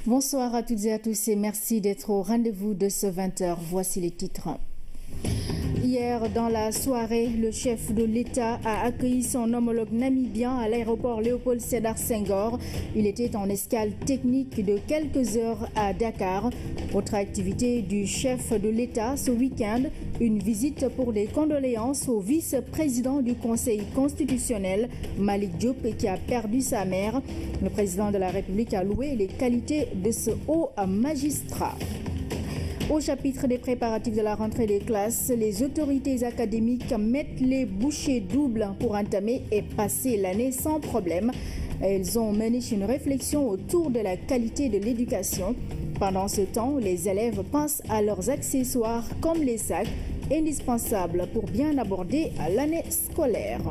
Bonsoir à toutes et à tous et merci d'être au rendez-vous de ce 20h. Voici les titres. Hier, dans la soirée, le chef de l'État a accueilli son homologue namibien à l'aéroport Léopold Sédar Senghor. Il était en escale technique de quelques heures à Dakar. Autre activité du chef de l'État ce week-end, une visite pour des condoléances au vice-président du Conseil constitutionnel, Malick Diop, qui a perdu sa mère. Le président de la République a loué les qualités de ce haut magistrat. Au chapitre des préparatifs de la rentrée des classes, les autorités académiques mettent les bouchées doubles pour entamer et passer l'année sans problème. Elles ont mené une réflexion autour de la qualité de l'éducation. Pendant ce temps, les élèves pensent à leurs accessoires comme les sacs, indispensables pour bien aborder l'année scolaire.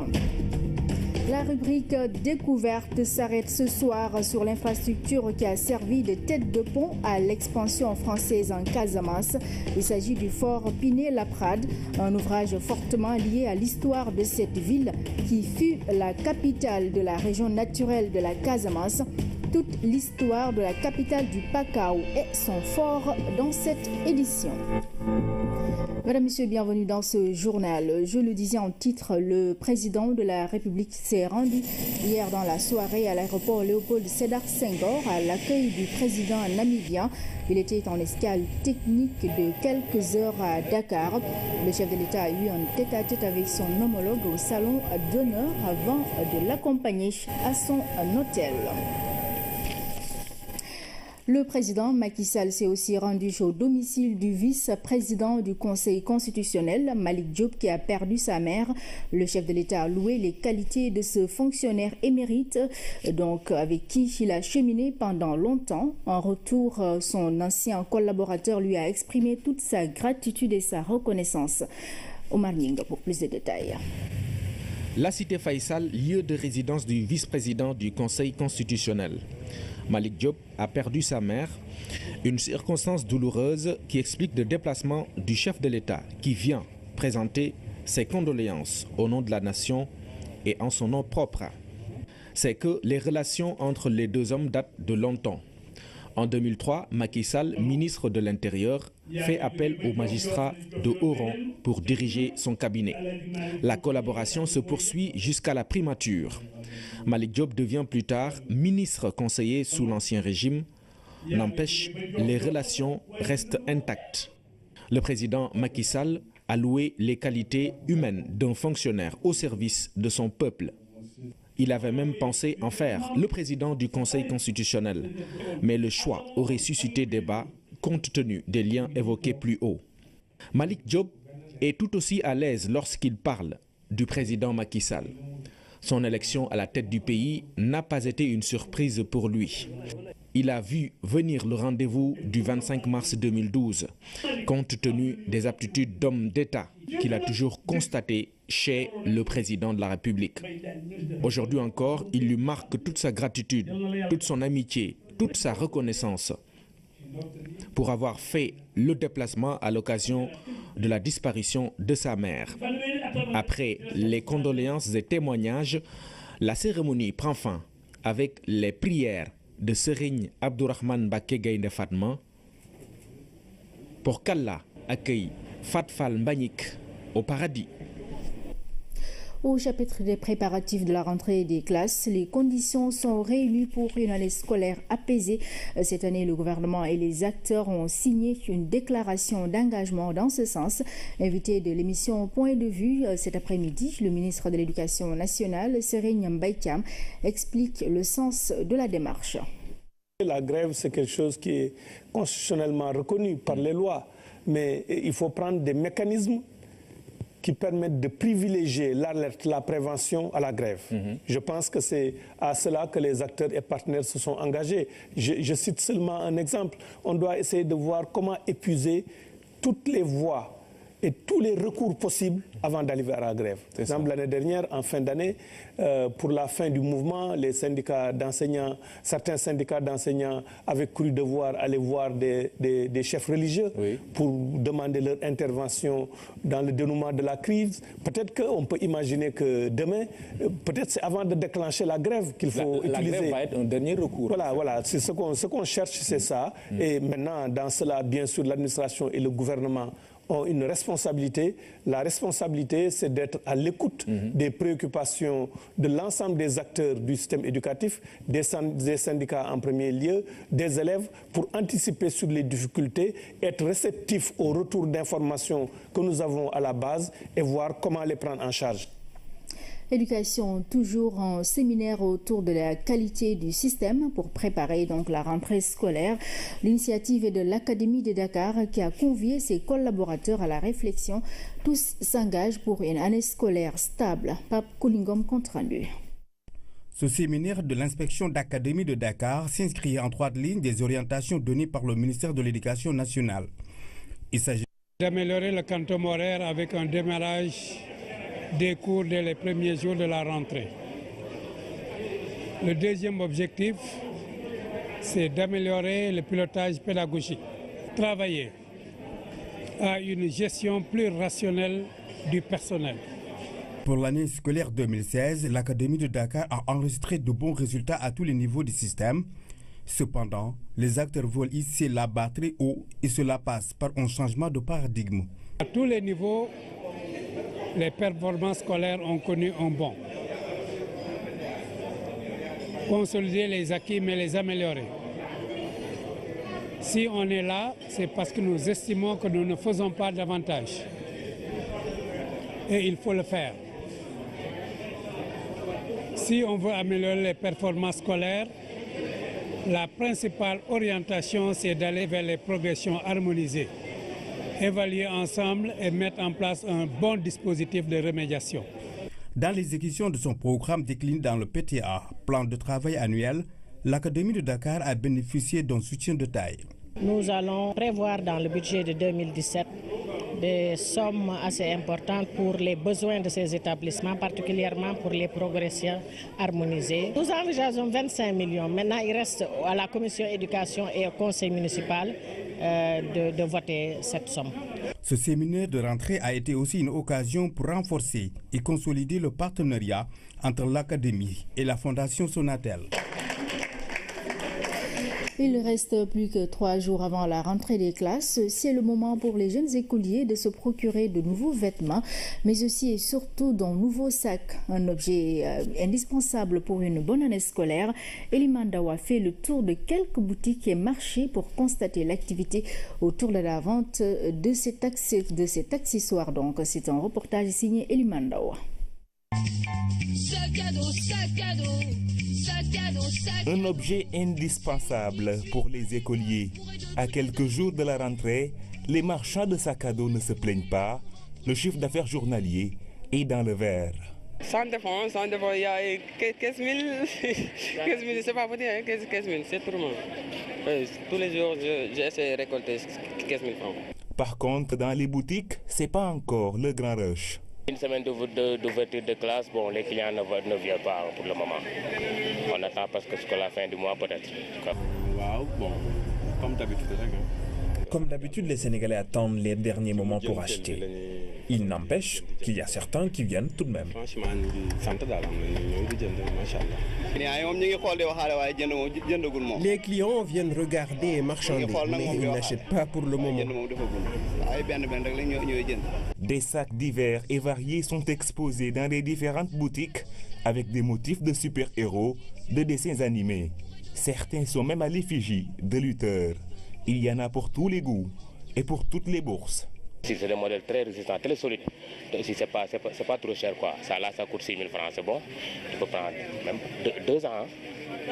La rubrique découverte s'arrête ce soir sur l'infrastructure qui a servi de tête de pont à l'expansion française en Casamance. Il s'agit du fort Pinet-Laprade, un ouvrage fortement lié à l'histoire de cette ville qui fut la capitale de la région naturelle de la Casamance. Toute l'histoire de la capitale du Pakao et son fort dans cette édition. Mesdames, Messieurs, bienvenue dans ce journal. Je le disais en titre, le président de la République s'est rendu hier dans la soirée à l'aéroport Léopold Sédar Senghor à l'accueil du président namibien. Il était en escale technique de quelques heures à Dakar. Le chef de l'État a eu un tête-à-tête avec son homologue au salon d'honneur avant de l'accompagner à son hôtel. Le président Macky Sall s'est aussi rendu au domicile du vice-président du Conseil constitutionnel, Malick Diop, qui a perdu sa mère. Le chef de l'État a loué les qualités de ce fonctionnaire émérite, donc avec qui il a cheminé pendant longtemps. En retour, son ancien collaborateur lui a exprimé toute sa gratitude et sa reconnaissance. Omar Nying pour plus de détails. La cité Faïsal, lieu de résidence du vice-président du Conseil constitutionnel. Malick Diop a perdu sa mère, une circonstance douloureuse qui explique le déplacement du chef de l'État qui vient présenter ses condoléances au nom de la nation et en son nom propre. C'est que les relations entre les deux hommes datent de longtemps. En 2003, Macky Sall, ministre de l'Intérieur, fait appel aux magistrats de haut rang pour diriger son cabinet. La collaboration se poursuit jusqu'à la primature. Malick Diop devient plus tard ministre conseiller sous l'Ancien Régime. N'empêche, les relations restent intactes. Le président Macky Sall a loué les qualités humaines d'un fonctionnaire au service de son peuple. Il avait même pensé en faire le président du Conseil constitutionnel. Mais le choix aurait suscité débat compte tenu des liens évoqués plus haut. Malick Diop est tout aussi à l'aise lorsqu'il parle du président Macky Sall. Son élection à la tête du pays n'a pas été une surprise pour lui. Il a vu venir le rendez-vous du 25 mars 2012, compte tenu des aptitudes d'homme d'État qu'il a toujours constatées chez le président de la République. Aujourd'hui encore, il lui marque toute sa gratitude, toute son amitié, toute sa reconnaissance pour avoir fait le déplacement à l'occasion de la disparition de sa mère. Après les condoléances et témoignages, la cérémonie prend fin avec les prières de Serigne Abdourahmane Mbacké Gaïndé Fatma pour qu'Allah accueille Fat Fall Mbagnick au paradis. Au chapitre des préparatifs de la rentrée des classes, les conditions sont réunies pour une année scolaire apaisée. Cette année, le gouvernement et les acteurs ont signé une déclaration d'engagement dans ce sens. Invité de l'émission Point de vue cet après-midi, le ministre de l'Éducation nationale, Serigne Mbaye Thiam, explique le sens de la démarche. La grève, c'est quelque chose qui est constitutionnellement reconnu par les lois, mais il faut prendre des mécanismes qui permettent de privilégier l'alerte, la prévention à la grève. Je pense que c'est à cela que les acteurs et partenaires se sont engagés. Je cite seulement un exemple. On doit essayer de voir comment épuiser toutes les voies et tous les recours possibles avant d'arriver à la grève. Par exemple, l'année dernière, en fin d'année, pour la fin du mouvement, les syndicats d'enseignants, certains syndicats d'enseignants avaient cru devoir aller voir des chefs religieux pour demander leur intervention dans le dénouement de la crise. Peut-être qu'on peut imaginer que demain, peut-être c'est avant de déclencher la grève qu'il faut utiliser. La grève va être un dernier recours. Voilà, c'est ce qu'on cherche, c'est ça. Et maintenant, dans cela, bien sûr, l'administration et le gouvernement ont une responsabilité. La responsabilité, c'est d'être à l'écoute des préoccupations de l'ensemble des acteurs du système éducatif, des syndicats en premier lieu, des élèves, pour anticiper sur les difficultés, être réceptif au retour d'informations que nous avons à la base et voir comment les prendre en charge. Éducation, toujours en séminaire autour de la qualité du système pour préparer donc la rentrée scolaire. L'initiative est de l'Académie de Dakar qui a convié ses collaborateurs à la réflexion. Tous s'engagent pour une année scolaire stable. Pape Koulingom compte rendu. Ce séminaire de l'inspection d'Académie de Dakar s'inscrit en droite ligne des orientations données par le ministère de l'Éducation nationale. Il s'agit d'améliorer le quantum horaire avec un démarrage des cours dès les premiers jours de la rentrée. Le deuxième objectif, c'est d'améliorer le pilotage pédagogique. Travailler à une gestion plus rationnelle du personnel. Pour l'année scolaire 2016, l'Académie de Dakar a enregistré de bons résultats à tous les niveaux du système. Cependant, les acteurs veulent hisser la batterie haut et cela passe par un changement de paradigme. À tous les niveaux, les performances scolaires ont connu un bond. Consolider les acquis, mais les améliorer. Si on est là, c'est parce que nous estimons que nous ne faisons pas davantage. Et il faut le faire. Si on veut améliorer les performances scolaires, la principale orientation, c'est d'aller vers les progressions harmonisées. Évaluer ensemble et mettre en place un bon dispositif de remédiation. Dans l'exécution de son programme décliné dans le PTA, plan de travail annuel, l'Académie de Dakar a bénéficié d'un soutien de taille. Nous allons prévoir dans le budget de 2017 des sommes assez importantes pour les besoins de ces établissements, particulièrement pour les progressions harmonisées. Nous envisageons 25 millions. Maintenant, il reste à la commission éducation et au conseil municipal de voter cette somme. Ce séminaire de rentrée a été aussi une occasion pour renforcer et consolider le partenariat entre l'Académie et la Fondation Sonatel. Il reste plus que 3 jours avant la rentrée des classes. C'est le moment pour les jeunes écoliers de se procurer de nouveaux vêtements, mais aussi et surtout d'un nouveau sac, un objet indispensable pour une bonne année scolaire. Elimandawa a fait le tour de quelques boutiques et marchés pour constater l'activité autour de la vente de cet accessoire. Donc, c'est un reportage signé Elimandawa. Un objet indispensable pour les écoliers. À quelques jours de la rentrée, les marchands de sacs à dos ne se plaignent pas. Le chiffre d'affaires journalier est dans le vert. Ça dépend, il y a 15 000, 15 000, c'est pas pour dire, 15 000, c'est tout le monde. Tous les jours, j'essaie de récolter 15 000 francs. Par contre, dans les boutiques, c'est pas encore le grand rush. Une semaine d'ouverture de classe, bon, les clients ne viennent pas pour le moment. On attend parce que jusqu'à la fin du mois peut-être. Wow, bon, comme d'habitude. Comme d'habitude, les Sénégalais attendent les derniers moments pour acheter. Il n'empêche qu'il y a certains qui viennent tout de même. Les clients viennent regarder et marchander, mais ils n'achètent pas pour le moment. Des sacs divers et variés sont exposés dans les différentes boutiques avec des motifs de super-héros, de dessins animés. Certains sont même à l'effigie de lutteurs. Il y en a pour tous les goûts et pour toutes les bourses. Si c'est des modèles très résistants, très solides, si c'est pas trop cher, quoi. Ça coûte 6 000 francs, c'est bon. Tu peux prendre même 2 ans. Hein.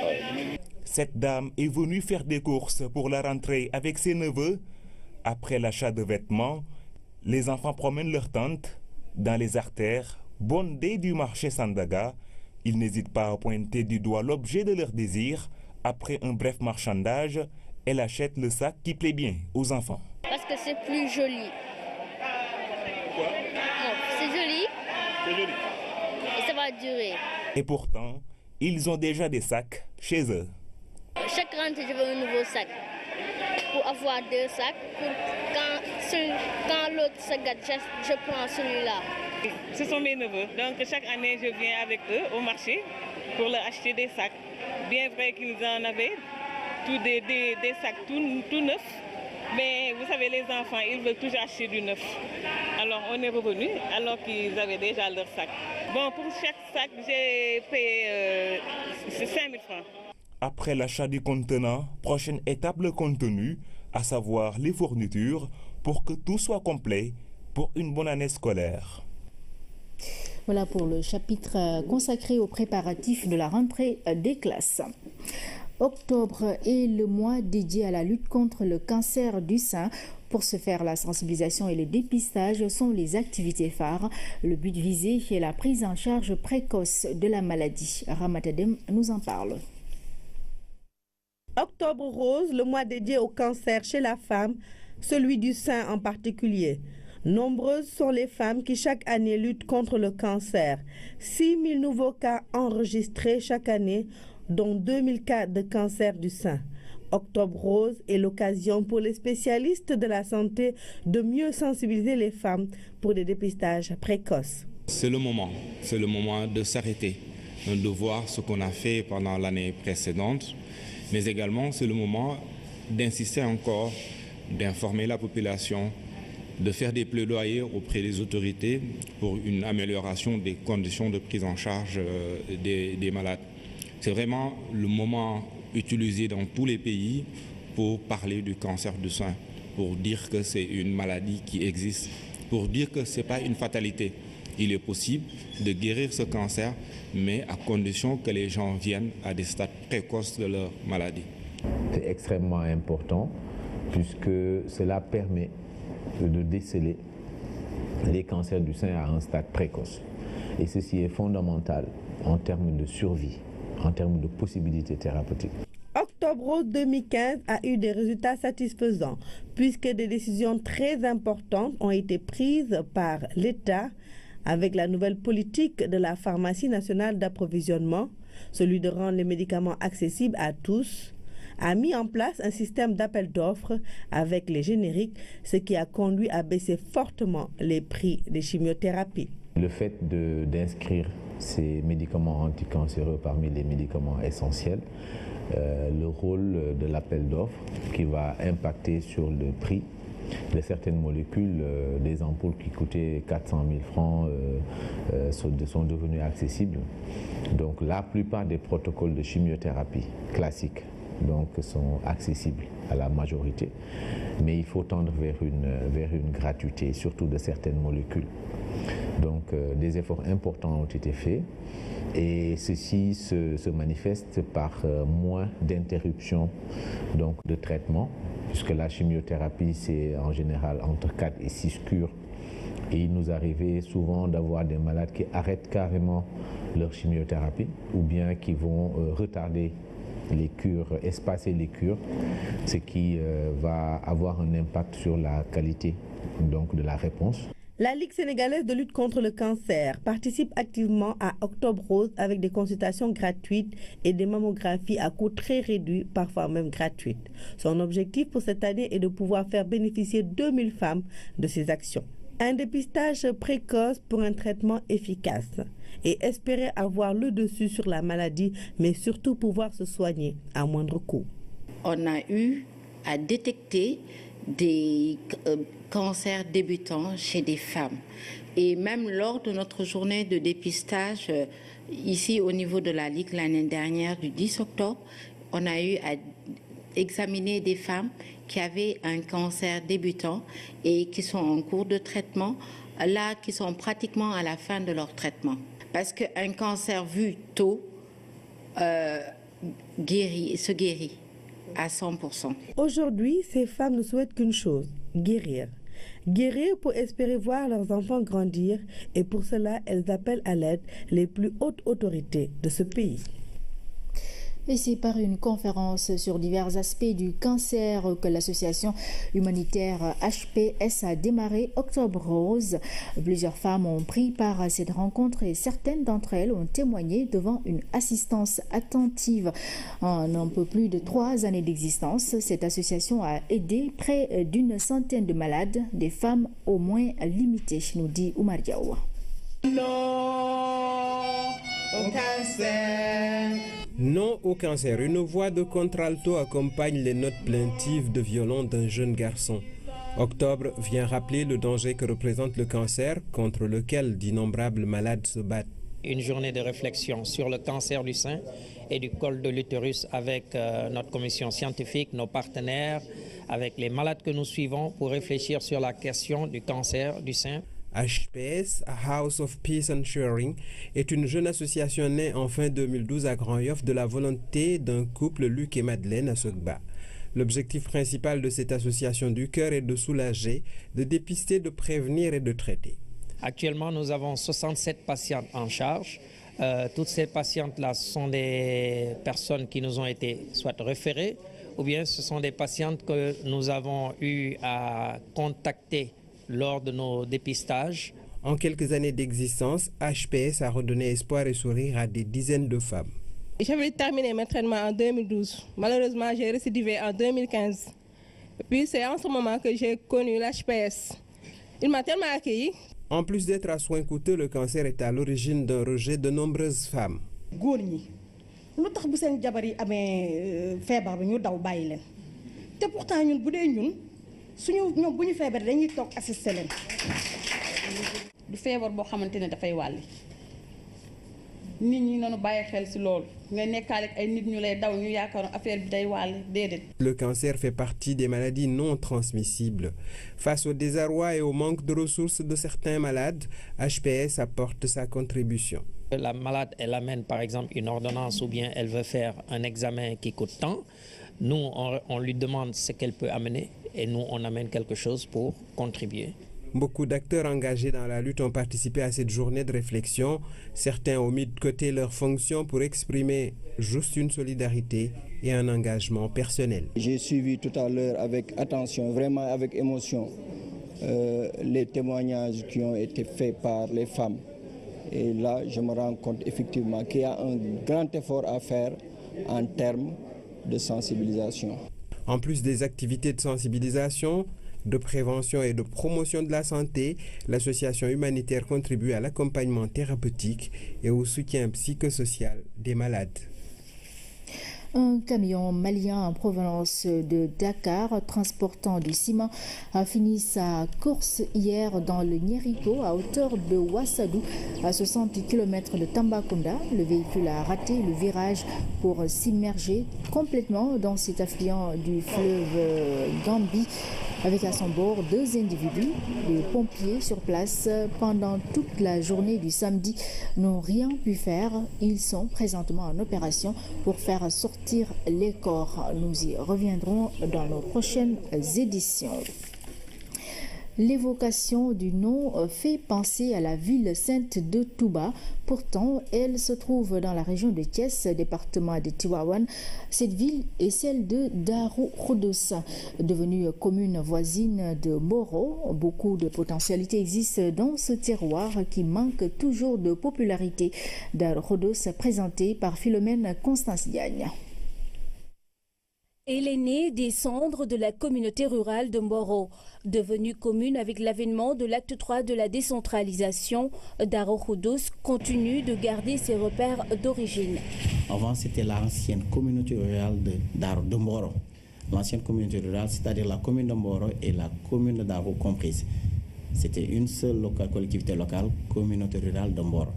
Ouais. Cette dame est venue faire des courses pour la rentrée avec ses neveux. Après l'achat de vêtements, les enfants promènent leur tente dans les artères bondées du marché Sandaga. Ils n'hésitent pas à pointer du doigt l'objet de leur désir. Après un bref marchandage, elle achète le sac qui plaît bien aux enfants. Parce que c'est plus joli. va durer. Et pourtant, ils ont déjà des sacs chez eux. Chaque rentrée, je veux un nouveau sac. Pour avoir 2 sacs, quand l'autre se gâte, je prends celui-là. Ce sont mes neveux, donc chaque année je viens avec eux au marché pour leur acheter des sacs. Bien vrai qu'ils en avaient des sacs tout neufs, mais vous savez les enfants, ils veulent toujours acheter du neuf. Alors on est revenu alors qu'ils avaient déjà leur sac. Bon, pour chaque sac, j'ai payé 5 000 francs. Après l'achat du contenant, prochaine étape le contenu, à savoir les fournitures, pour que tout soit complet pour une bonne année scolaire. Voilà pour le chapitre consacré aux préparatifs de la rentrée des classes. Octobre est le mois dédié à la lutte contre le cancer du sein. Pour ce faire, la sensibilisation et le dépistage sont les activités phares. Le but visé est la prise en charge précoce de la maladie. Ramatadem nous en parle. Octobre rose, le mois dédié au cancer chez la femme, celui du sein en particulier. Nombreuses sont les femmes qui chaque année luttent contre le cancer. 6 000 nouveaux cas enregistrés chaque année, dont 2 000 cas de cancer du sein. Octobre rose est l'occasion pour les spécialistes de la santé de mieux sensibiliser les femmes pour des dépistages précoces. C'est le moment de s'arrêter, de voir ce qu'on a fait pendant l'année précédente, mais également c'est le moment d'insister encore, d'informer la population, de faire des plaidoyers auprès des autorités pour une amélioration des conditions de prise en charge des malades. C'est vraiment le moment utilisé dans tous les pays pour parler du cancer du sein, pour dire que c'est une maladie qui existe, pour dire que ce n'est pas une fatalité. Il est possible de guérir ce cancer, mais à condition que les gens viennent à des stades précoces de leur maladie. C'est extrêmement important puisque cela permet de déceler les cancers du sein à un stade précoce. Et ceci est fondamental en termes de survie, en termes de possibilités thérapeutiques. Octobre Rose 2015 a eu des résultats satisfaisants puisque des décisions très importantes ont été prises par l'État avec la nouvelle politique de la pharmacie nationale d'approvisionnement, celui de rendre les médicaments accessibles à tous, a mis en place un système d'appel d'offres avec les génériques, ce qui a conduit à baisser fortement les prix des chimiothérapies. Le fait d'inscrire ces médicaments anticancéreux parmi les médicaments essentiels, le rôle de l'appel d'offres qui va impacter sur le prix de certaines molécules, des ampoules qui coûtaient 400 000 francs sont devenues accessibles. Donc la plupart des protocoles de chimiothérapie classiques sont accessibles à la majorité, mais il faut tendre vers une gratuité, surtout de certaines molécules. Donc des efforts importants ont été faits et ceci se manifeste par moins d'interruptions de traitement, puisque la chimiothérapie c'est en général entre 4 et 6 cures. Et il nous arrivait souvent d'avoir des malades qui arrêtent carrément leur chimiothérapie ou bien qui vont retarder les cures, espacer les cures, ce qui va avoir un impact sur la qualité de la réponse. La Ligue sénégalaise de lutte contre le cancer participe activement à Octobre Rose avec des consultations gratuites et des mammographies à coût très réduit, parfois même gratuites. Son objectif pour cette année est de pouvoir faire bénéficier 2000 femmes de ces actions. Un dépistage précoce pour un traitement efficace et espérer avoir le dessus sur la maladie, mais surtout pouvoir se soigner à moindre coût. On a eu à détecter des cancers débutants chez des femmes. Et même lors de notre journée de dépistage, ici au niveau de la Ligue l'année dernière, du 10 octobre, on a eu à examiner des femmes qui avaient un cancer débutant et qui sont en cours de traitement, là, qui sont pratiquement à la fin de leur traitement. Parce qu'un cancer vu tôt se guérit à 100%. Aujourd'hui, ces femmes ne souhaitent qu'une chose, guérir. Guérir pour espérer voir leurs enfants grandir et pour cela, elles appellent à l'aide les plus hautes autorités de ce pays. Et c'est par une conférence sur divers aspects du cancer que l'association humanitaire HPS a démarré Octobre Rose. Plusieurs femmes ont pris part à cette rencontre et certaines d'entre elles ont témoigné devant une assistance attentive. En un peu plus de 3 années d'existence, cette association a aidé près d'une centaine de malades, des femmes au moins limitées, nous dit Oumar Diaw. Non au cancer. Non au cancer. Une voix de contralto accompagne les notes plaintives de violon d'un jeune garçon. Octobre vient rappeler le danger que représente le cancer, contre lequel d'innombrables malades se battent. Une journée de réflexion sur le cancer du sein et du col de l'utérus avec notre commission scientifique, nos partenaires, avec les malades que nous suivons pour réfléchir sur la question du cancer du sein. HPS, House of Peace and Sharing, est une jeune association née en fin 2012 à Grand-Yoff de la volonté d'un couple, Luc et Madeleine, à Sogba. L'objectif principal de cette association du cœur est de soulager, de dépister, de prévenir et de traiter. Actuellement, nous avons 67 patientes en charge. Toutes ces patientes-là sont des personnes qui nous ont été soit référées, ou bien ce sont des patientes que nous avons eu à contacter lors de nos dépistages. En quelques années d'existence, HPS a redonné espoir et sourire à des dizaines de femmes. J'avais terminé mes traitements en 2012. Malheureusement, j'ai récidivé en 2015. Et puis c'est en ce moment que j'ai connu l'HPS. Il m'a tellement accueilli. En plus d'être à soins coûteux, le cancer est à l'origine d'un rejet de nombreuses femmes. Le cancer fait partie des maladies non transmissibles. Face au désarroi et au manque de ressources de certains malades, HPS apporte sa contribution. La malade, elle amène par exemple une ordonnance ou bien elle veut faire un examen qui coûte tant. Nous, on lui demande ce qu'elle peut amener et nous, on amène quelque chose pour contribuer. Beaucoup d'acteurs engagés dans la lutte ont participé à cette journée de réflexion. Certains ont mis de côté leurs fonctions pour exprimer juste une solidarité et un engagement personnel. J'ai suivi tout à l'heure avec attention, vraiment avec émotion, les témoignages qui ont été faits par les femmes. Et là, je me rends compte effectivement qu'il y a un grand effort à faire en termes de sensibilisation. En plus des activités de sensibilisation, de prévention et de promotion de la santé, l'association humanitaire contribue à l'accompagnement thérapeutique et au soutien psychosocial des malades. Un camion malien en provenance de Dakar transportant du ciment a fini sa course hier dans le Nyeriko à hauteur de Ouassadou, à 60 km de Tambacounda. Le véhicule a raté le virage pour s'immerger complètement dans cet affluent du fleuve Gambie, avec à son bord 2 individus. Les pompiers sur place pendant toute la journée du samedi n'ont rien pu faire. Ils sont présentement en opération pour faire sortir les corps. Nous y reviendrons dans nos prochaines éditions. L'évocation du nom fait penser à la ville sainte de Touba. Pourtant, elle se trouve dans la région de Thiès, département de Tivaouane. Cette ville est celle de Darou Khoudoss, devenue commune voisine de Mboro. Beaucoup de potentialités existent dans ce terroir qui manque toujours de popularité. Darou Khoudoss, présenté par Philomène Constance Diagne. Elle est née des cendres de la communauté rurale de Mboro. Devenue commune avec l'avènement de l'acte 3 de la décentralisation, Darou Khoudoss continue de garder ses repères d'origine. Avant, c'était l'ancienne communauté rurale de Mboro. L'ancienne communauté rurale, c'est-à-dire la commune de Mboro et la commune de Darou comprises. C'était une seule collectivité locale, communauté rurale de Mboro.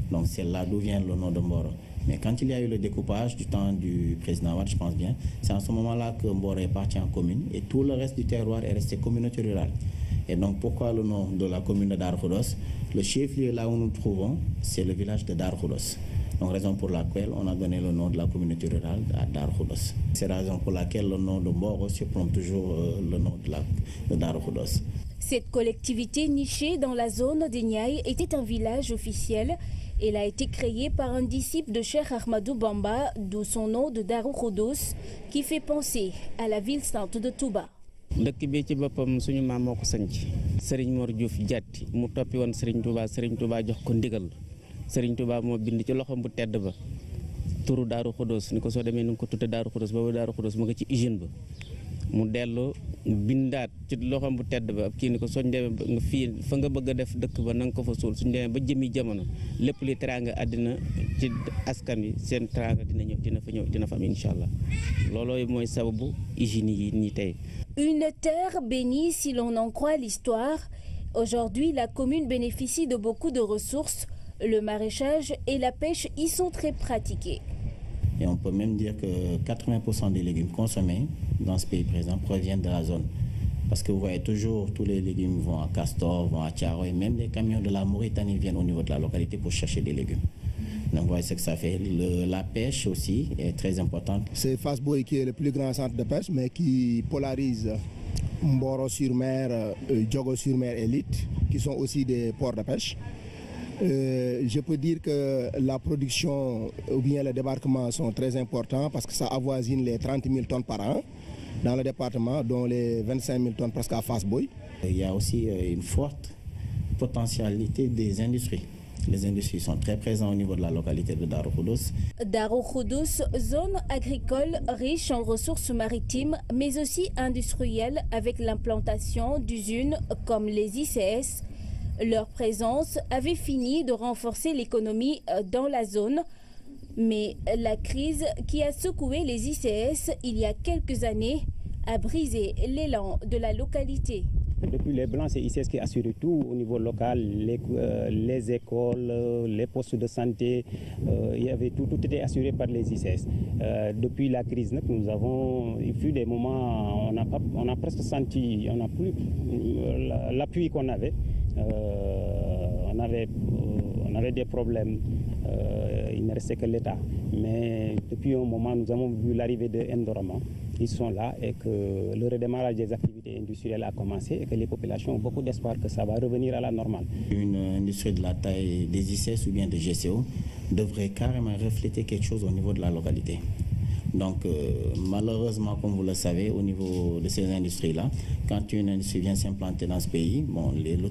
Donc c'est là d'où vient le nom de Mboro. Mais quand il y a eu le découpage du temps du président Wade, je pense bien, c'est en ce moment-là que Mboro est parti en commune et tout le reste du terroir est resté communauté rurale. Et donc pourquoi le nom de la commune de Darou Khoudoss? Le chef-lieu là où nous nous trouvons, c'est le village de Darou Khoudoss. Donc raison pour laquelle on a donné le nom de la communauté rurale à Darou Khoudoss. C'est la raison pour laquelle le nom de Mboro surplombe toujours le nom de Darou Khoudoss. Cette collectivité nichée dans la zone des Niayes était un village officiel. Elle a été créée par un disciple de Cheikh Ahmadou Bamba, d'où son nom de Darou Khoudoss, qui fait penser à la ville sainte de Touba. dëkk bi ci boppam suñu maam moo ko sanc Serigne Mor Diouf Diatty mu toppi woon Serigne Touba jox ko ndigal Serigne Touba moo bind ci loxoom bu tedd ba turu Darou Khoudoss ni ko soo demee ni nga ko tudde Darou Khoudoss boobu Darou Khoudoss mu nga ci usine ba mu dellu bindaat ci loxoom bu tedd ba kii ni ko soñ demee nga fii fa nga bëgg a def dëkk ba na nga ko fa suul suñ demee ba jëmi jamono lépp li teraanga àddina ci askan wi seen teraanga dina ñëw dina fa am incha allah loolooy mooy sababu usine yi nii tey. Une terre bénie si l'on en croit l'histoire. Aujourd'hui, la commune bénéficie de beaucoup de ressources. Le maraîchage et la pêche y sont très pratiqués. Et on peut même dire que 80% des légumes consommés dans ce pays présent proviennent de la zone. Parce que vous voyez toujours, tous les légumes vont à Castor, vont à Thiaroye, et même les camions de la Mauritanie viennent au niveau de la localité pour chercher des légumes. Donc vous voyez ce que ça fait. La pêche aussi est très importante. C'est Fass Boye qui est le plus grand centre de pêche, mais qui polarise Mboro-sur-Mer, Diogo-sur-Mer et Lite, qui sont aussi des ports de pêche. Je peux dire que la production ou bien le débarquement sont très importants parce que ça avoisine les 30 000 tonnes par an dans le département, dont les 25 000 tonnes presque à Fass Boye. Il y a aussi une forte potentialité des industries. Les industries sont très présentes au niveau de la localité de Darou Khoudoss. Darou Khoudoss, zone agricole riche en ressources maritimes, mais aussi industrielle avec l'implantation d'usines comme les ICS. Leur présence avait fini de renforcer l'économie dans la zone. Mais la crise qui a secoué les ICS il y a quelques années a brisé l'élan de la localité. Depuis les Blancs, c'est ICS qui assure tout au niveau local, les écoles, les postes de santé, il y avait tout était assuré par les ICS. Depuis la crise, il fut des moments, on a presque senti, on n'a plus l'appui qu'on avait. On avait des problèmes, il ne restait que l'État. Mais depuis un moment, nous avons vu l'arrivée de Ndorama. Ils sont là et que le redémarrage des activités industrielles a commencé et que les populations ont beaucoup d'espoir que ça va revenir à la normale. Une industrie de la taille des ICS ou bien des GCO devrait carrément refléter quelque chose au niveau de la localité. Donc malheureusement, comme vous le savez, au niveau de ces industries-là, quand une industrie vient s'implanter dans ce pays,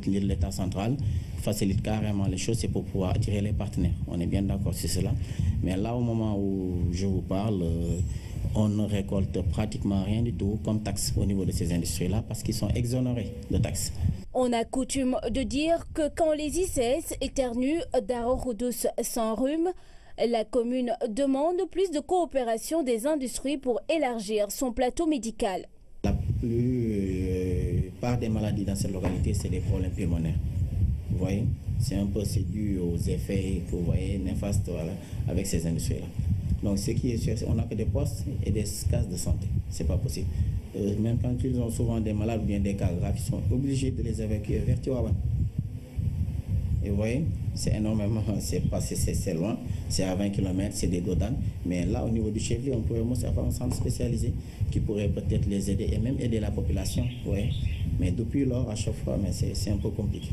l'État central facilite carrément les choses, c'est pour pouvoir attirer les partenaires. On est bien d'accord sur cela. Mais là, au moment où je vous parle, on ne récolte pratiquement rien du tout comme taxe au niveau de ces industries-là parce qu'ils sont exonérés de taxes. On a coutume de dire que quand les ICS éternuent, Darou Khoudoss s'enrhume. La commune demande plus de coopération des industries pour élargir son plateau médical. La plupart des maladies dans cette localité, c'est des problèmes pulmonaires. Vous voyez, c'est dû aux effets que vous voyez néfastes avec ces industries-là. Donc ce qui est sûr, on n'a que des postes et des cases de santé. C'est pas possible. Même quand ils ont souvent des malades ou bien des cas graves, ils sont obligés de les évacuer vers Tivaouane. Et vous voyez, c'est énormément, c'est loin, c'est à 20 km, c'est des dodanes. Mais là, au niveau du chef-lieu, on pourrait avoir un centre spécialisé qui pourrait peut-être les aider et même aider la population. Ouais. Mais depuis lors, à chaque fois, c'est un peu compliqué.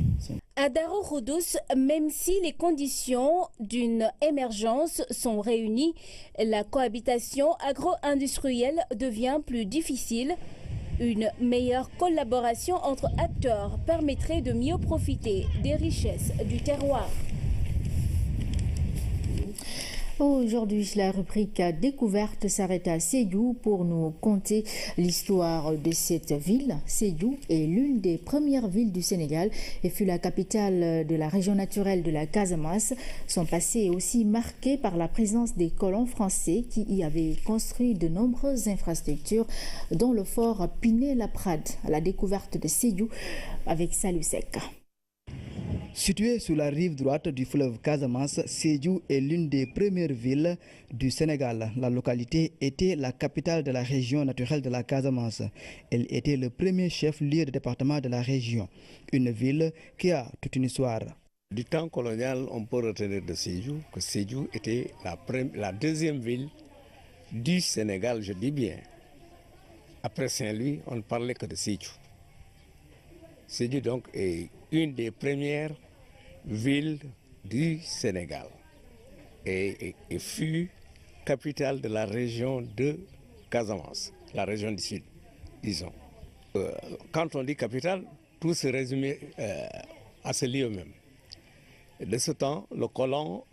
À Darou Khoudoss, même si les conditions d'une émergence sont réunies, la cohabitation agro-industrielle devient plus difficile. Une meilleure collaboration entre acteurs permettrait de mieux profiter des richesses du terroir. Aujourd'hui, la rubrique Découverte s'arrête à Sédhiou pour nous conter l'histoire de cette ville. Sédhiou est l'une des premières villes du Sénégal et fut la capitale de la région naturelle de la Casamance. Son passé est aussi marqué par la présence des colons français qui y avaient construit de nombreuses infrastructures, dont le fort Pinet-Laprade. À la découverte de Sédhiou avec Salou Sek. Située sur la rive droite du fleuve Casamance, Sédhiou est l'une des premières villes du Sénégal. La localité était la capitale de la région naturelle de la Casamance. Elle était le premier chef-lieu de département de la région. Une ville qui a toute une histoire. Du temps colonial, on peut retenir de Sédhiou que Sédhiou était la deuxième ville du Sénégal, je dis bien. Après Saint-Louis, on ne parlait que de Sédhiou. Sédhiou donc est une des premières villes du Sénégal et fut capitale de la région de Casamance, la région du Sud, disons. Quand on dit capitale, tout se résumait à ce lieu même. De ce temps, le colon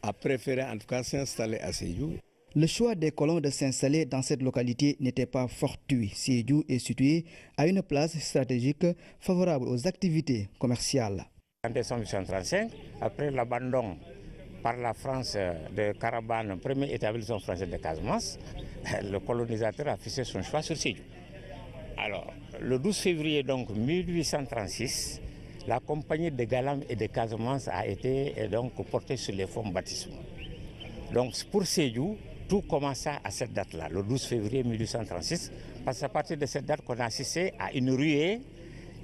a préféré en tout cas s'installer à Sédhiou. Le choix des colons de s'installer dans cette localité n'était pas fortuit. Sédhiou est situé à une place stratégique favorable aux activités commerciales. En décembre 1935, après l'abandon par la France de Carabane, premier établissement français de Casamance, le colonisateur a fixé son choix sur Sédhiou. Alors, le 12 février donc 1836, la compagnie de Galam et de Casamance a été donc portée sur les fonds baptismaux. Donc pour Sédhiou, tout commença à cette date-là, le 12 février 1836, parce que c'est à partir de cette date qu'on a assisté à une ruée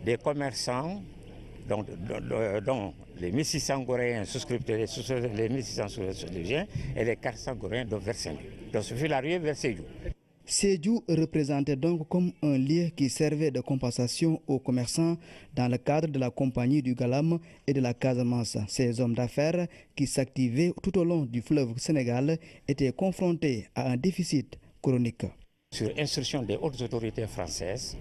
des commerçants, donc les 1600 Goréens souscripteurs, les 1600 souscripteurs et les 400 Goréens vers Saint-Louis. Donc ce fut la ruée vers Sédhiou. Sédhiou représentait donc comme un lieu qui servait de compensation aux commerçants dans le cadre de la compagnie du Galam et de la Casamance. Ces hommes d'affaires qui s'activaient tout au long du fleuve Sénégal étaient confrontés à un déficit chronique. Sur instruction des hautes autorités françaises,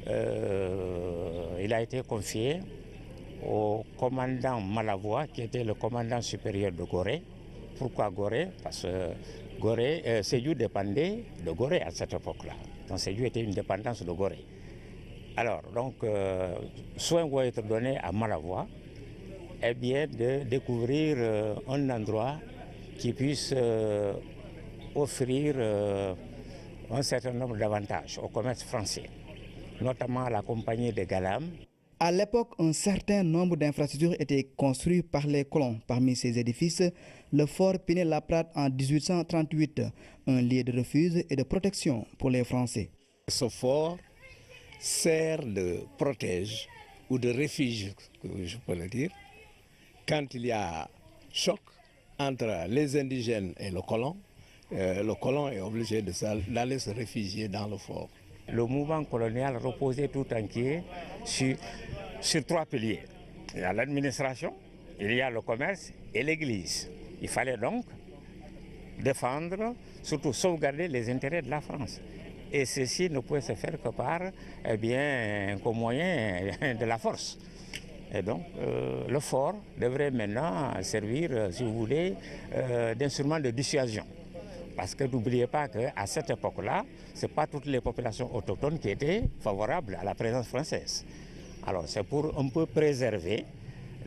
il a été confié au commandant Malavoie, qui était le commandant supérieur de Gorée. Pourquoi Gorée? Parce que Sédhiou dépendait de Gorée à cette époque-là. Donc Sédhiou était une dépendance de Gorée. Alors, donc, soin doit être donné à Malavoie, eh bien, de découvrir un endroit qui puisse offrir un certain nombre d'avantages au commerce français, notamment à la compagnie de Galam. À l'époque, un certain nombre d'infrastructures étaient construites par les colons. Parmi ces édifices, le fort Pinet-Laprade en 1838, un lieu de refuge et de protection pour les Français. Ce fort sert de protège ou de refuge, je peux le dire, quand il y a choc entre les indigènes et le colon est obligé d'aller se réfugier dans le fort. Le mouvement colonial reposait tout entier sur trois piliers. Il y a l'administration, il y a le commerce et l'église. Il fallait donc défendre, surtout sauvegarder les intérêts de la France. Et ceci ne pouvait se faire que par, qu'au moyen de la force. Et donc, le fort devrait maintenant servir, si vous voulez, d'instrument de dissuasion. Parce que n'oubliez pas qu'à cette époque-là, ce n'est pas toutes les populations autochtones qui étaient favorables à la présence française. Alors c'est pour un peu préserver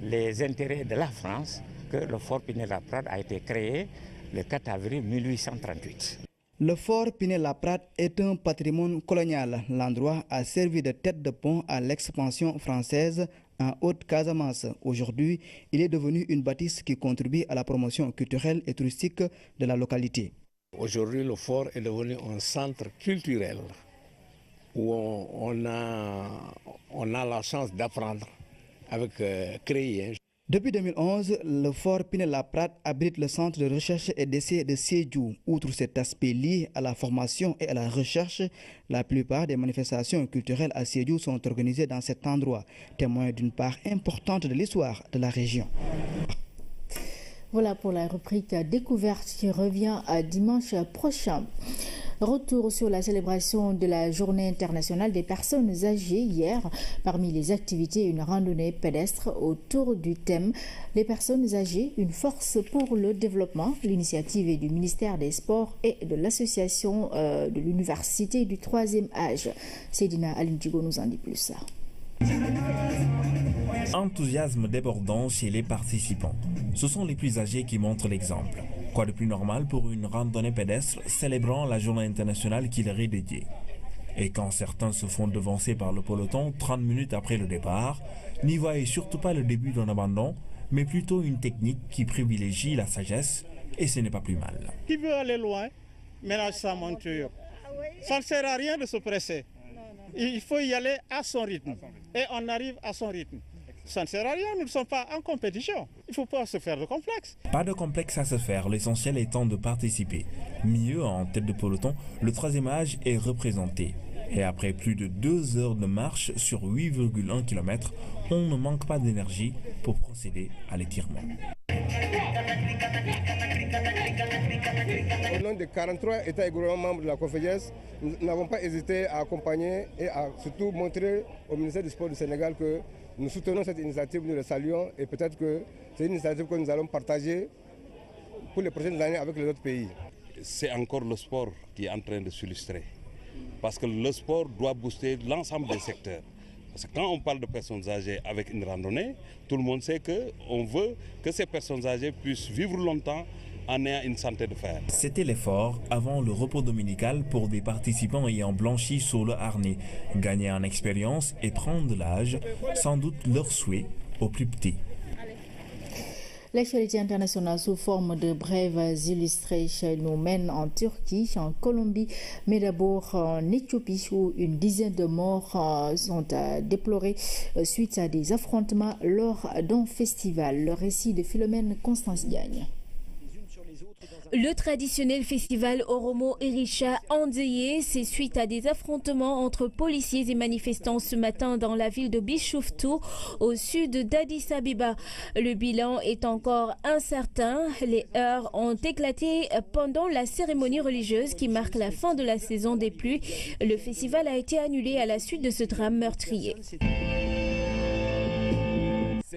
les intérêts de la France que le fort Pinet-Laprade a été créé le 4 avril 1838. Le fort Pinet-Laprade est un patrimoine colonial. L'endroit a servi de tête de pont à l'expansion française en Haute-Casamance. Aujourd'hui, il est devenu une bâtisse qui contribue à la promotion culturelle et touristique de la localité. Aujourd'hui, le fort est devenu un centre culturel où on a la chance d'apprendre avec créer. Depuis 2011, le fort Pinet-Laprade abrite le centre de recherche et d'essai de Sédhiou. Outre cet aspect lié à la formation et à la recherche, la plupart des manifestations culturelles à Sédhiou sont organisées dans cet endroit, témoin d'une part importante de l'histoire de la région. Voilà pour la rubrique découverte qui revient à dimanche prochain. Retour sur la célébration de la Journée internationale des personnes âgées hier. Parmi les activités, une randonnée pédestre autour du thème « Les personnes âgées, une force pour le développement ». L'initiative est du ministère des Sports et de l'association de l'Université du 3e âge. Sedina Alindigo nous en dit plus. Enthousiasme débordant chez les participants. Ce sont les plus âgés qui montrent l'exemple. Quoi de plus normal pour une randonnée pédestre célébrant la journée internationale qui leur est dédiée. Et quand certains se font devancer par le peloton 30 minutes après le départ, n'y voyez surtout pas le début d'un abandon, mais plutôt une technique qui privilégie la sagesse, et ce n'est pas plus mal. Qui veut aller loin, ménage sa monture. Ça ne sert à rien de se presser. Il faut y aller à son rythme. Et on arrive à son rythme. Ça ne sert à rien, nous ne sommes pas en compétition. Il ne faut pas se faire de complexe. Pas de complexe à se faire, l'essentiel étant de participer. Mieux, en tête de peloton, le 3e âge est représenté. Et après plus de 2 heures de marche sur 8,1 km, on ne manque pas d'énergie pour procéder à l'étirement. Au nom des 43 États et gouvernements membres de la Confédération, nous n'avons pas hésité à accompagner et à surtout montrer au ministère du Sport du Sénégal que nous soutenons cette initiative, nous le saluons et peut-être que c'est une initiative que nous allons partager pour les prochaines années avec les autres pays. C'est encore le sport qui est en train de s'illustrer. Parce que le sport doit booster l'ensemble des secteurs. Parce que quand on parle de personnes âgées avec une randonnée, tout le monde sait qu'on veut que ces personnes âgées puissent vivre longtemps en ayant une santé de fer. C'était l'effort avant le repos dominical pour des participants ayant blanchi sur le harnais, gagner en expérience et prendre de l'âge, sans doute leur souhait aux plus petits. L'actualité internationale sous forme de brèves illustrées nous mène en Turquie, en Colombie, mais d'abord en Éthiopie où une dizaine de morts sont à déplorer suite à des affrontements lors d'un festival. Le récit de Philomène Constance Diagne. Le traditionnel festival Oromo Erisha endeuillé, c'est suite à des affrontements entre policiers et manifestants ce matin dans la ville de Bishoftu, au sud d'Addis Abeba. Le bilan est encore incertain. Les heurts ont éclaté pendant la cérémonie religieuse qui marque la fin de la saison des pluies. Le festival a été annulé à la suite de ce drame meurtrier.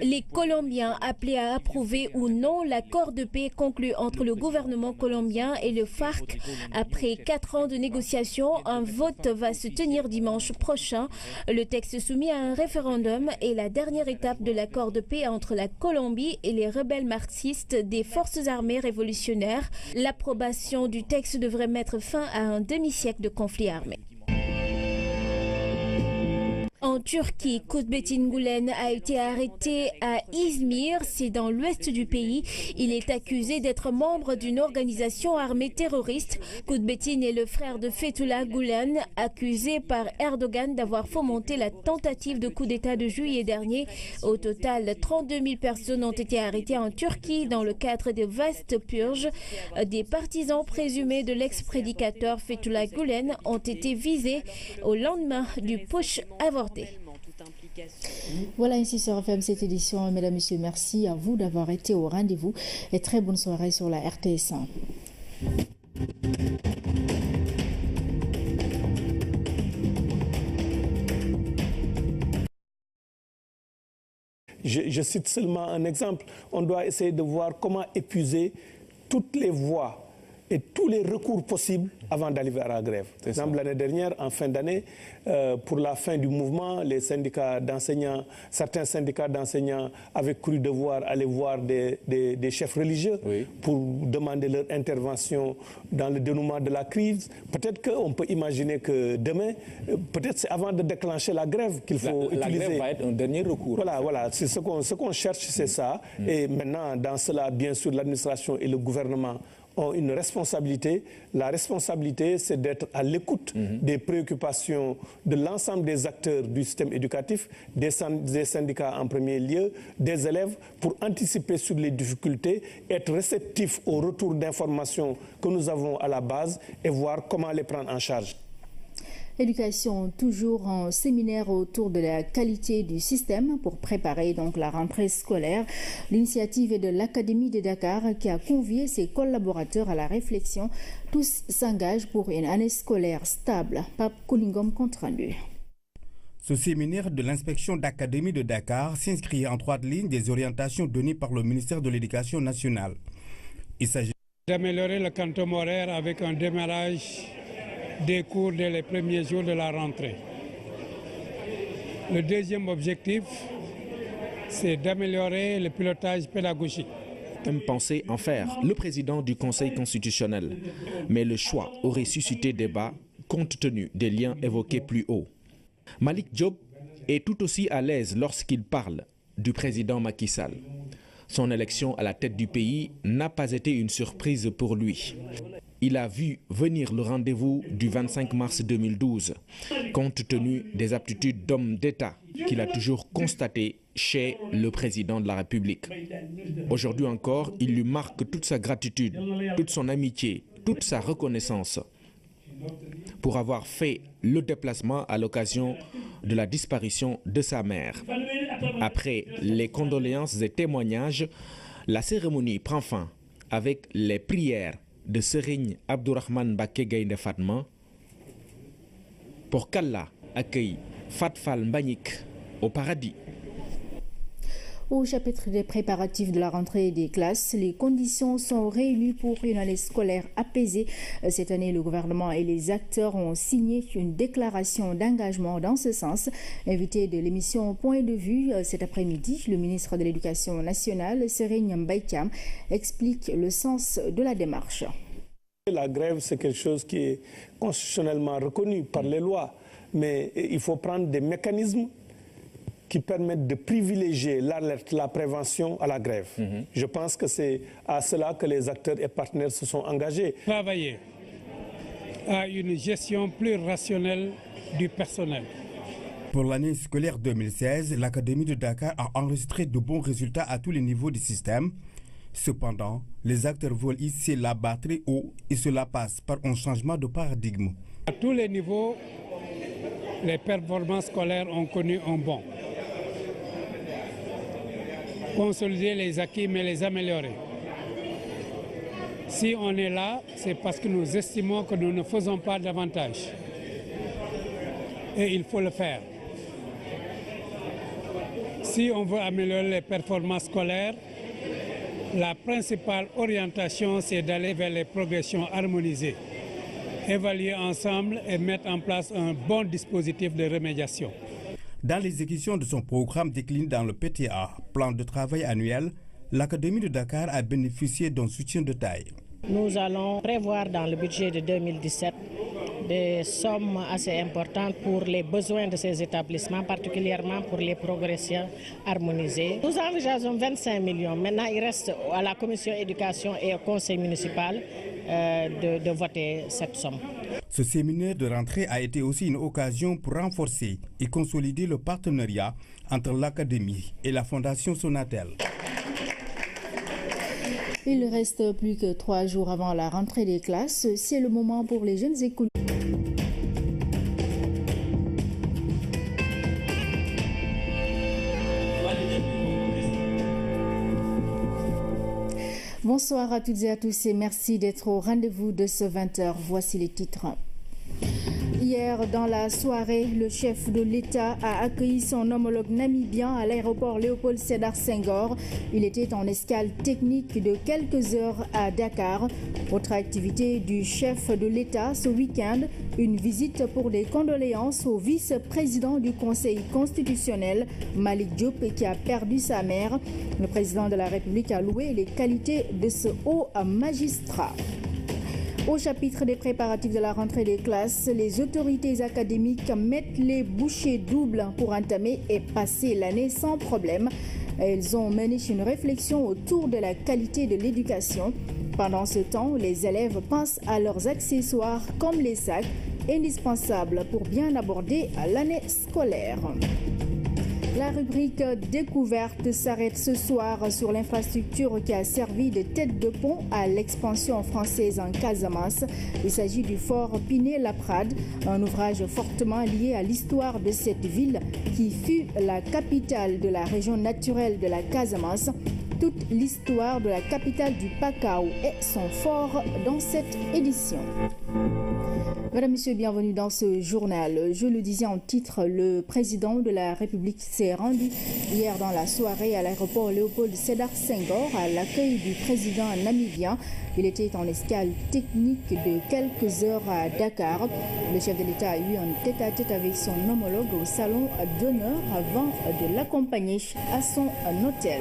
Les Colombiens appelés à approuver ou non l'accord de paix conclu entre le gouvernement colombien et le FARC. Après 4 ans de négociations, un vote va se tenir dimanche prochain. Le texte soumis à un référendum est la dernière étape de l'accord de paix entre la Colombie et les rebelles marxistes des forces armées révolutionnaires. L'approbation du texte devrait mettre fin à un demi-siècle de conflit armé. En Turquie, Kutbetin Gülen a été arrêté à İzmir, c'est dans l'ouest du pays. Il est accusé d'être membre d'une organisation armée terroriste. Kutbetin est le frère de Fethullah Gülen, accusé par Erdogan d'avoir fomenté la tentative de coup d'État de juillet dernier. Au total, 32 000 personnes ont été arrêtées en Turquie dans le cadre de vastes purges. Des partisans présumés de l'ex-prédicateur Fethullah Gülen ont été visés au lendemain du putsch avorté. Voilà, ainsi se referme cette édition. Mesdames, Messieurs, merci à vous d'avoir été au rendez-vous et très bonne soirée sur la RTS1. Je cite seulement un exemple. On doit essayer de voir comment épuiser toutes les voies et tous les recours possibles avant d'arriver à la grève. Par exemple, l'année dernière, en fin d'année, pour la fin du mouvement, les syndicats d'enseignants, certains syndicats d'enseignants avaient cru devoir aller voir des chefs religieux pour demander leur intervention dans le dénouement de la crise. Peut-être qu'on peut imaginer que demain, peut-être c'est avant de déclencher la grève qu'il faut utiliser. La grève va être un dernier recours. Voilà, c'est ce qu'on cherche, c'est ça. Et maintenant, dans cela, bien sûr, l'administration et le gouvernement ont une responsabilité. La responsabilité, c'est d'être à l'écoute des préoccupations de l'ensemble des acteurs du système éducatif, des syndicats en premier lieu, des élèves, pour anticiper sur les difficultés, être réceptif au retour d'informations que nous avons à la base et voir comment les prendre en charge. Éducation, toujours en séminaire autour de la qualité du système pour préparer donc la rentrée scolaire. L'initiative est de l'Académie de Dakar qui a convié ses collaborateurs à la réflexion. Tous s'engagent pour une année scolaire stable. Pape Koulingom compte rendu. Ce séminaire de l'inspection d'Académie de Dakar s'inscrit en droite ligne des orientations données par le ministère de l'Éducation nationale. Il s'agit d'améliorer le quantum horaire avec un démarrage des cours dès les premiers jours de la rentrée. Le deuxième objectif, c'est d'améliorer le pilotage pédagogique. Pensé en faire le président du Conseil constitutionnel. Mais le choix aurait suscité débat compte tenu des liens évoqués plus haut. Malik Diop est tout aussi à l'aise lorsqu'il parle du président Macky Sall. Son élection à la tête du pays n'a pas été une surprise pour lui. Il a vu venir le rendez-vous du 25 mars 2012, compte tenu des aptitudes d'homme d'État qu'il a toujours constatées chez le président de la République. Aujourd'hui encore, il lui marque toute sa gratitude, toute son amitié, toute sa reconnaissance. pour avoir fait le déplacement à l'occasion de la disparition de sa mère. Après les condoléances et témoignages, la cérémonie prend fin avec les prières de Serigne Abdourahmane Mbacké Gaïndé Fatma pour qu'Allah accueille Fatfal Mbagnick au paradis. Au chapitre des préparatifs de la rentrée des classes, les conditions sont réunies pour une année scolaire apaisée. Cette année, le gouvernement et les acteurs ont signé une déclaration d'engagement dans ce sens. Invité de l'émission Point de vue cet après-midi, le ministre de l'Éducation nationale, Serigne Mbaye Thiam, explique le sens de la démarche. La grève, c'est quelque chose qui est constitutionnellement reconnu par les lois, mais il faut prendre des mécanismes qui permettent de privilégier l'alerte, la prévention à la grève. Je pense que c'est à cela que les acteurs et partenaires se sont engagés. Travailler à une gestion plus rationnelle du personnel. Pour l'année scolaire 2016, l'Académie de Dakar a enregistré de bons résultats à tous les niveaux du système. Cependant, les acteurs veulent hisser la barre très haut et cela passe par un changement de paradigme. À tous les niveaux, les performances scolaires ont connu un bond. Consolider les acquis, mais les améliorer. Si on est là, c'est parce que nous estimons que nous ne faisons pas davantage. Et il faut le faire. Si on veut améliorer les performances scolaires, la principale orientation, c'est d'aller vers les progressions harmonisées, évaluer ensemble et mettre en place un bon dispositif de remédiation. Dans l'exécution de son programme décliné dans le PTA, plan de travail annuel, l'Académie de Dakar a bénéficié d'un soutien de taille. Nous allons prévoir dans le budget de 2017 des sommes assez importantes pour les besoins de ces établissements, particulièrement pour les progressions harmonisées. Nous envisageons 25 millions. Maintenant, il reste à la commission éducation et au conseil municipal de voter cette somme. Ce séminaire de rentrée a été aussi une occasion pour renforcer et consolider le partenariat entre l'Académie et la Fondation Sonatel. Il reste plus que 3 jours avant la rentrée des classes. C'est le moment pour les jeunes écoles. Bonsoir à toutes et à tous et merci d'être au rendez-vous de ce 20h. Voici les titres. Hier, dans la soirée, le chef de l'État a accueilli son homologue namibien à l'aéroport Léopold Sédar Senghor. Il était en escale technique de quelques heures à Dakar. Autre activité du chef de l'État ce week-end, une visite pour des condoléances au vice-président du Conseil constitutionnel, Malick Diop, qui a perdu sa mère. Le président de la République a loué les qualités de ce haut magistrat. Au chapitre des préparatifs de la rentrée des classes, les autorités académiques mettent les bouchées doubles pour entamer et passer l'année sans problème. Elles ont mené une réflexion autour de la qualité de l'éducation. Pendant ce temps, les élèves pensent à leurs accessoires comme les sacs, indispensables pour bien aborder l'année scolaire. La rubrique découverte s'arrête ce soir sur l'infrastructure qui a servi de tête de pont à l'expansion française en Casamance. Il s'agit du fort Pinet-Laprade, un ouvrage fortement lié à l'histoire de cette ville qui fut la capitale de la région naturelle de la Casamance. Toute l'histoire de la capitale du Pakao et son fort dans cette édition. Mesdames, Messieurs, bienvenue dans ce journal. Je le disais en titre, le président de la République s'est rendu hier dans la soirée à l'aéroport Léopold Sédar Senghor à l'accueil du président namibien. Il était en escale technique de quelques heures à Dakar. Le chef de l'État a eu un tête-à-tête avec son homologue au salon d'honneur avant de l'accompagner à son hôtel.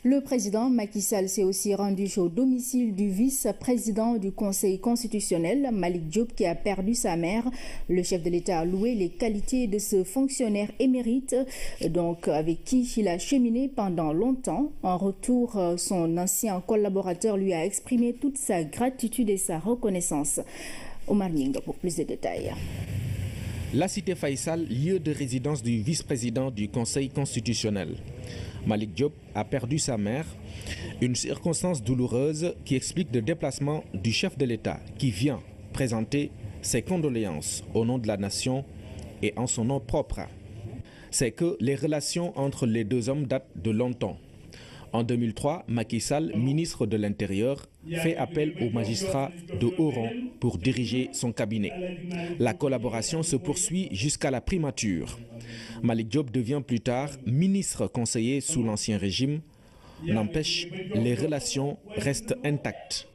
Le président Macky Sall s'est aussi rendu au domicile du vice-président du Conseil constitutionnel, Malick Diop, qui a perdu sa mère. Le chef de l'État a loué les qualités de ce fonctionnaire émérite, donc avec qui il a cheminé pendant longtemps. En retour, son ancien collaborateur lui a exprimé toute sa gratitude et sa reconnaissance. Omar Nying pour plus de détails. La cité Faïsal, lieu de résidence du vice-président du Conseil constitutionnel. Malick Diop a perdu sa mère, une circonstance douloureuse qui explique le déplacement du chef de l'État qui vient présenter ses condoléances au nom de la nation et en son nom propre. C'est que les relations entre les deux hommes datent de longtemps. En 2003, Macky Sall, ministre de l'Intérieur, fait appel aux magistrats de haut rang pour diriger son cabinet. La collaboration se poursuit jusqu'à la primature. Malick Diop devient plus tard ministre conseiller sous l'Ancien Régime. N'empêche, les relations restent intactes.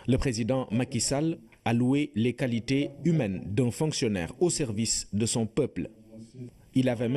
Le président Macky Sall a loué les qualités humaines d'un fonctionnaire au service de son peuple. Il avait même